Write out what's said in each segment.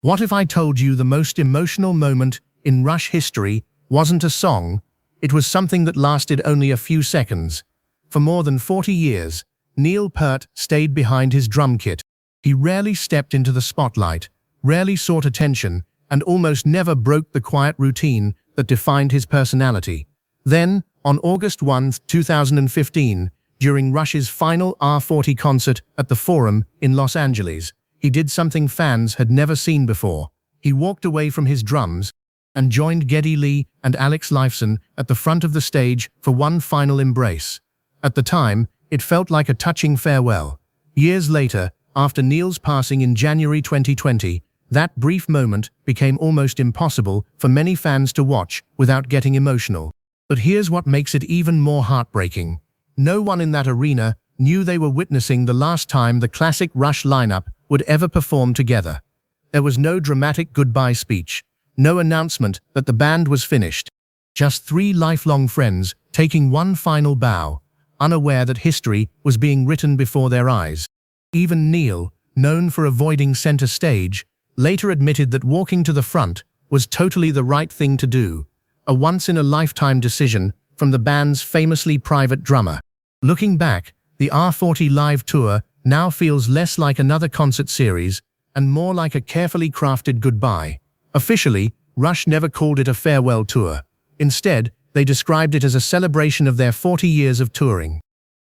What if I told you the most emotional moment in Rush history wasn't a song, it was something that lasted only a few seconds. For more than 40 years, Neil Peart stayed behind his drum kit. He rarely stepped into the spotlight, rarely sought attention, and almost never broke the quiet routine that defined his personality. Then, on August 1, 2015, during Rush's final R40 concert at the Forum in Los Angeles, he did something fans had never seen before. He walked away from his drums and joined Geddy Lee and Lifeson at the front of the stage for one final embrace. At the time, it felt like a touching farewell. Years later, after Neil's passing in January 2020, that brief moment became almost impossible for many fans to watch without getting emotional. But here's what makes it even more heartbreaking. No one in that arena knew they were witnessing the last time the classic Rush lineup would ever perform together. There was no dramatic goodbye speech, no announcement that the band was finished. Just three lifelong friends taking one final bow, unaware that history was being written before their eyes. Even Neil, known for avoiding center stage, later admitted that walking to the front was totally the right thing to do, a once-in-a-lifetime decision from the band's famously private drummer. Looking back, the R40 live tour now feels less like another concert series and more like a carefully crafted goodbye. Officially, Rush never called it a farewell tour. Instead, they described it as a celebration of their 40 years of touring.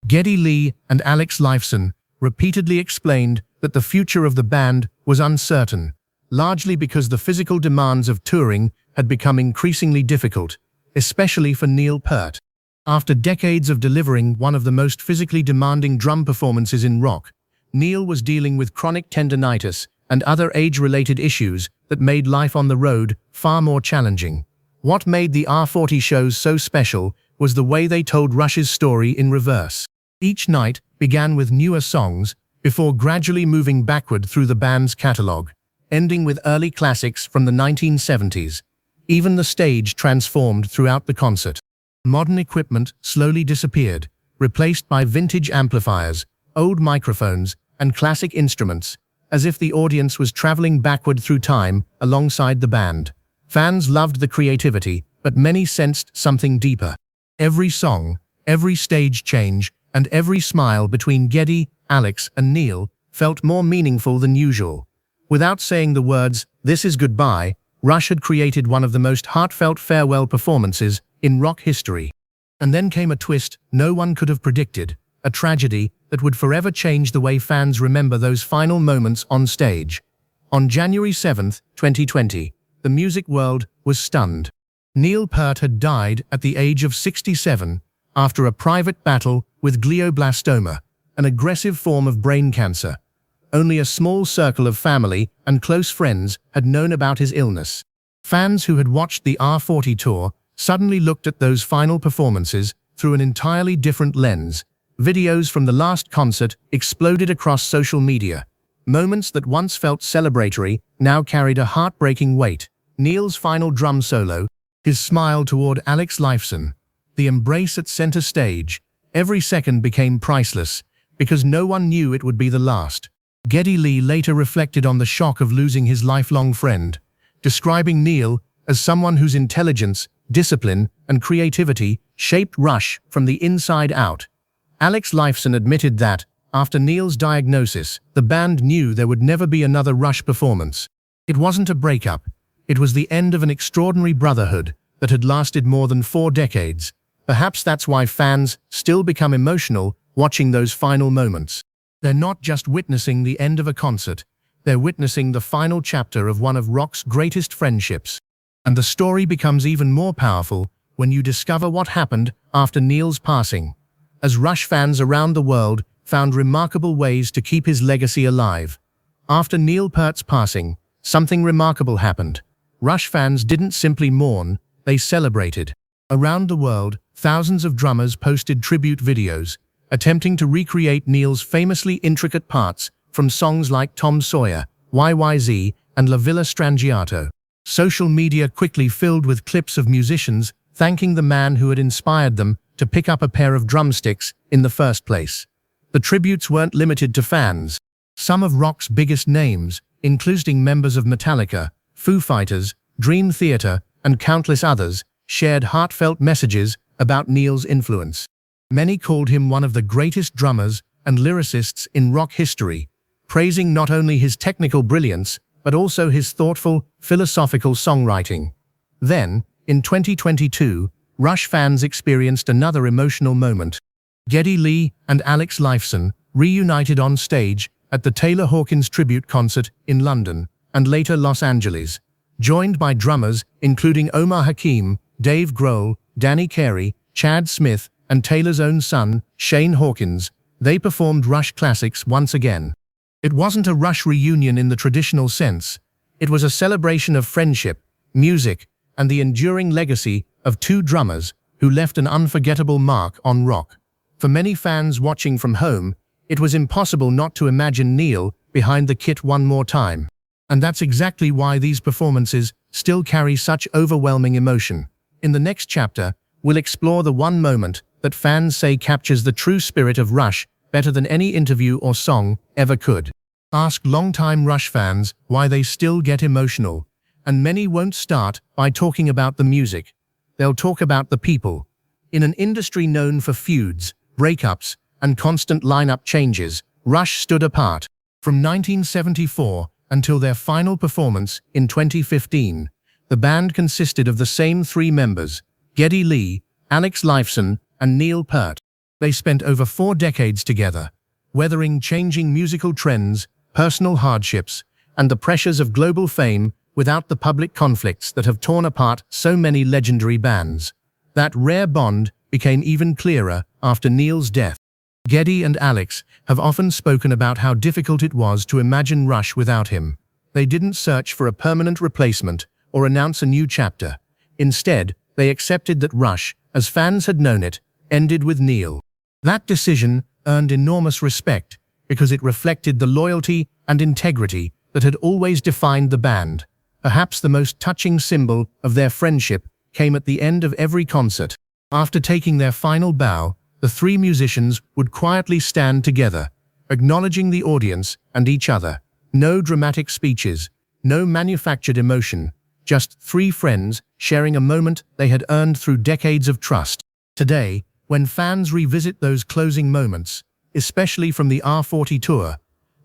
Geddy Lee and Lifeson repeatedly explained that the future of the band was uncertain, largely because the physical demands of touring had become increasingly difficult, especially for Neil Peart. After decades of delivering one of the most physically demanding drum performances in rock, Neil was dealing with chronic tendinitis and other age-related issues that made life on the road far more challenging. What made the R40 shows so special was the way they told Rush's story in reverse. Each night began with newer songs before gradually moving backward through the band's catalog, ending with early classics from the 1970s. Even the stage transformed throughout the concert. Modern equipment slowly disappeared, replaced by vintage amplifiers, old microphones, and classic instruments, as if the audience was traveling backward through time alongside the band. Fans loved the creativity, but many sensed something deeper. Every song, every stage change, and every smile between Geddy, Alex, and Neil felt more meaningful than usual. Without saying the words, "This is goodbye," Rush had created one of the most heartfelt farewell performances in rock history. And then came a twist no one could have predicted, a tragedy that would forever change the way fans remember those final moments on stage. On January 7, 2020, the music world was stunned. Neil Peart had died at the age of 67 after a private battle with glioblastoma, an aggressive form of brain cancer. Only a small circle of family and close friends had known about his illness. Fans who had watched the R40 tour suddenly looked at those final performances through an entirely different lens. Videos from the last concert exploded across social media. Moments that once felt celebratory now carried a heartbreaking weight. Neil's final drum solo, his smile toward Lifeson, the embrace at center stage, every second became priceless because no one knew it would be the last. Geddy Lee later reflected on the shock of losing his lifelong friend, describing Neil as someone whose intelligence, discipline, and creativity shaped Rush from the inside out. Lifeson admitted that, after Neil's diagnosis, the band knew there would never be another Rush performance. It wasn't a breakup, it was the end of an extraordinary brotherhood that had lasted more than 4 decades. Perhaps that's why fans still become emotional watching those final moments. They're not just witnessing the end of a concert, they're witnessing the final chapter of one of rock's greatest friendships. And the story becomes even more powerful when you discover what happened after Neil's passing. As Rush fans around the world found remarkable ways to keep his legacy alive. After Neil Peart's passing, something remarkable happened. Rush fans didn't simply mourn, they celebrated. Around the world, thousands of drummers posted tribute videos, attempting to recreate Neil's famously intricate parts from songs like Tom Sawyer, YYZ, and La Villa Strangiato. Social media quickly filled with clips of musicians thanking the man who had inspired them to pick up a pair of drumsticks in the first place. The tributes weren't limited to fans. Some of rock's biggest names, including members of Metallica, Foo Fighters, Dream Theater, and countless others, shared heartfelt messages about Neil's influence. Many called him one of the greatest drummers and lyricists in rock history, praising not only his technical brilliance, but also his thoughtful, philosophical songwriting. Then, in 2022, Rush fans experienced another emotional moment. Geddy Lee and Lifeson reunited on stage at the Taylor Hawkins tribute concert in London and later Los Angeles. Joined by drummers including Omar Hakim, Dave Grohl, Danny Carey, Chad Smith, and Taylor's own son, Shane Hawkins, they performed Rush classics once again. It wasn't a Rush reunion in the traditional sense. It was a celebration of friendship, music, and the enduring legacy of two drummers who left an unforgettable mark on rock. For many fans watching from home, it was impossible not to imagine Neil behind the kit one more time. And that's exactly why these performances still carry such overwhelming emotion. In the next chapter, we'll explore the one moment that fans say captures the true spirit of Rush better than any interview or song ever could. Ask longtime Rush fans why they still get emotional, and many won't start by talking about the music. They'll talk about the people. In an industry known for feuds, breakups, and constant lineup changes, Rush stood apart. From 1974 until their final performance in 2015, the band consisted of the same three members, Geddy Lee, Lifeson, and Neil Peart. They spent over 4 decades together, weathering changing musical trends, personal hardships, and the pressures of global fame without the public conflicts that have torn apart so many legendary bands. That rare bond became even clearer after Neil's death. Geddy and Alex have often spoken about how difficult it was to imagine Rush without him. They didn't search for a permanent replacement or announce a new chapter. Instead, they accepted that Rush, as fans had known it, ended with Neil. That decision earned enormous respect because it reflected the loyalty and integrity that had always defined the band. Perhaps the most touching symbol of their friendship came at the end of every concert. After taking their final bow, the three musicians would quietly stand together, acknowledging the audience and each other. No dramatic speeches, no manufactured emotion, just three friends sharing a moment they had earned through decades of trust. Today, when fans revisit those closing moments, especially from the R40 tour,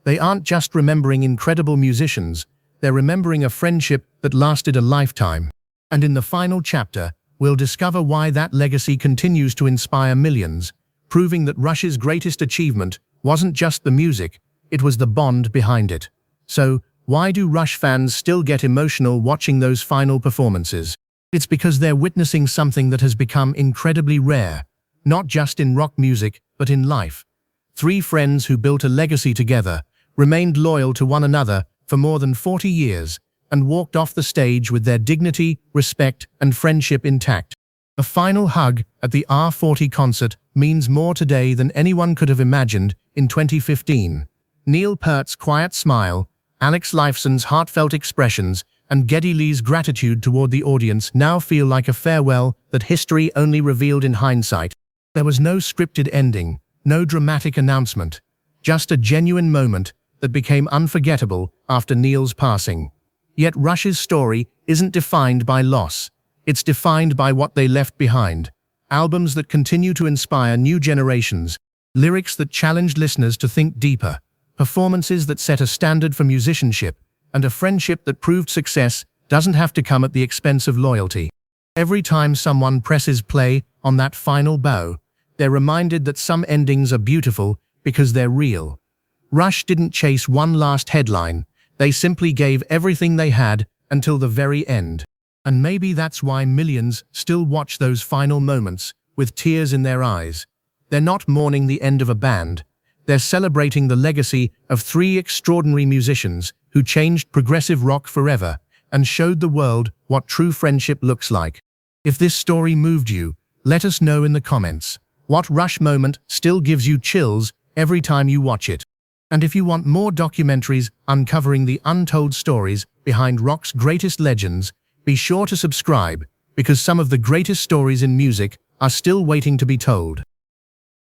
they aren't just remembering incredible musicians, they're remembering a friendship that lasted a lifetime. And in the final chapter, we'll discover why that legacy continues to inspire millions, proving that Rush's greatest achievement wasn't just the music, it was the bond behind it. So, why do Rush fans still get emotional watching those final performances? It's because they're witnessing something that has become incredibly rare, not just in rock music, but in life. Three friends who built a legacy together, remained loyal to one another for more than 40 years, and walked off the stage with their dignity, respect, and friendship intact. A final hug at the R40 concert means more today than anyone could have imagined in 2015. Neil Peart's quiet smile, Lifeson's heartfelt expressions, and Geddy Lee's gratitude toward the audience now feel like a farewell that history only revealed in hindsight. There was no scripted ending, no dramatic announcement, just a genuine moment that became unforgettable after Neil's passing. Yet Rush's story isn't defined by loss. It's defined by what they left behind. Albums that continue to inspire new generations, lyrics that challenged listeners to think deeper, performances that set a standard for musicianship, and a friendship that proved success doesn't have to come at the expense of loyalty. Every time someone presses play on that final bow, they're reminded that some endings are beautiful because they're real. Rush didn't chase one last headline. They simply gave everything they had until the very end. And maybe that's why millions still watch those final moments with tears in their eyes. They're not mourning the end of a band. They're celebrating the legacy of three extraordinary musicians who changed progressive rock forever and showed the world what true friendship looks like. If this story moved you, let us know in the comments. What Rush moment still gives you chills every time you watch it? And if you want more documentaries uncovering the untold stories behind rock's greatest legends, be sure to subscribe, because some of the greatest stories in music are still waiting to be told.